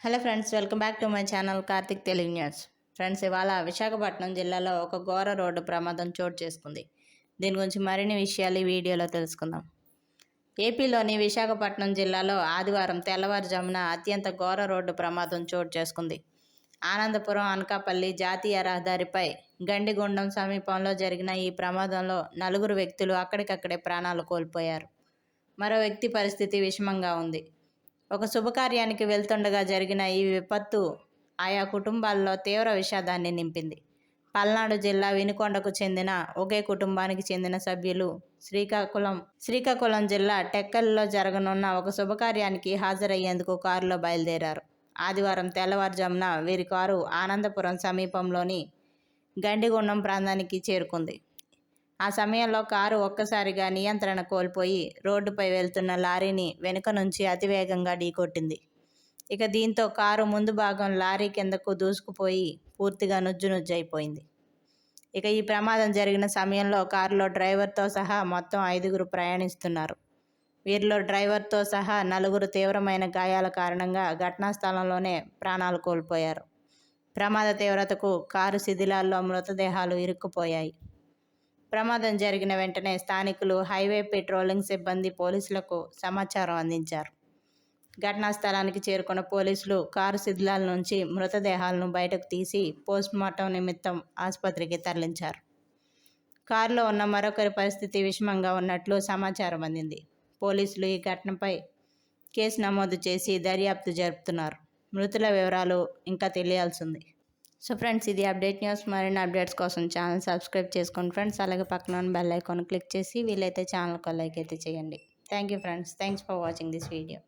Hello friends, welcome back to my channel Karthik Telugu news. Friends, ఇవాళ విశాఖపట్నం జిల్లాలో ఒక ఘోర రోడ్డు ప్రమాదం చోటు చేసుకుంది. దీని గురించి మరిన్ని విషయాలు ఈ వీడియోలో తెలుసుకుందాం. ఏపీలోని విశాఖపట్నం జిల్లాలో ఆదివారం తెల్లవారుజామున అత్యంత ఘోర రోడ్డు ప్రమాదం చోటు చేసుకుంది. ఆనందపురం అనకాపల్లి జాతీయ రహదారిపై గండిగుండం సమీపంలో జరిగిన ఈ ప్రమాదంలో 4 వ్యక్తులు అక్కడికక్కడే ప్రాణాలు కోల్పోయారు. మరో వ్యక్తి పరిస్థితి విషమంగా ఉంది. ఒక శుభకార్యానికి వెళ్తుండగా జరిగిన ఈ విపత్తు ఆయా కుటుంబాల్లో తీవ్ర విషాదాన్ని నింపింది. పల్నాడు జిల్లా వినుకొండకు చెందిన ఒకే కుటుంబానికి చెందిన సభ్యులు శ్రీకాకుళం జిల్లా టెక్కలిలో జరగనున్న ఒక శుభకార్యానికి హాజరయ్యేందుకు కారులో బయలుదేరారు. ఆదివారం తెల్లవారుజామున వీరి కారు ఆనందపురం సమీపంలోని గండిగుండం ప్రాంతానికి చేరుకుంది. ఆ సమయంలో కారు ఒక్కసారిగా నియంత్రణ కోల్పోయి రోడ్డుపై వెళ్తున్న లారీని వెనుక నుంచి అతివేగంగా ఢీకొట్టింది. ఇక దీంతో కారు ముందు భాగం లారీ కిందకు దూసుకుపోయి పూర్తిగా నుజ్జునుజ్జైపోయింది. ఇక ఈ ప్రమాదం జరిగిన సమయంలో కారులో డ్రైవర్తో సహా మొత్తం 5 ప్రయాణిస్తున్నారు. వీరిలో డ్రైవర్తో సహా 4 తీవ్రమైన గాయాల కారణంగా ఘటనా స్థలంలోనే ప్రాణాలు కోల్పోయారు. ప్రమాద తీవ్రతకు కారు శిథిలాల్లో మృతదేహాలు ఇరుక్కుపోయాయి. ప్రమాదం జరిగిన వెంటనే స్థానికులు, హైవే పెట్రోలింగ్ సిబ్బంది పోలీసులకు సమాచారం అందించారు. ఘటనా స్థలానికి చేరుకున్న పోలీసులు కారు శిథిలాల నుంచి మృతదేహాలను బయటకు తీసి పోస్టుమార్టం నిమిత్తం ఆసుపత్రికి తరలించారు. కారులో ఉన్న మరొకరి పరిస్థితి విషమంగా ఉన్నట్లు సమాచారం అందింది. పోలీసులు ఈ ఘటనపై కేసు నమోదు చేసి దర్యాప్తు జరుపుతున్నారు. మృతుల వివరాలు ఇంకా తెలియాల్సి ఉంది. సో ఫ్రెండ్స్, ఇది అప్డేట్ న్యూస్. మరిన్ని అప్డేట్స్ కోసం ఛానల్ సబ్స్క్రైబ్ చేసుకోండి ఫ్రెండ్స్. అలాగే పక్కన ఉన్న బెల్ ఐకాన్ క్లిక్ చేసి వీలైతే ఛానల్కి లైక్ అయితే చేయండి. Thank you friends. Thanks for watching this video.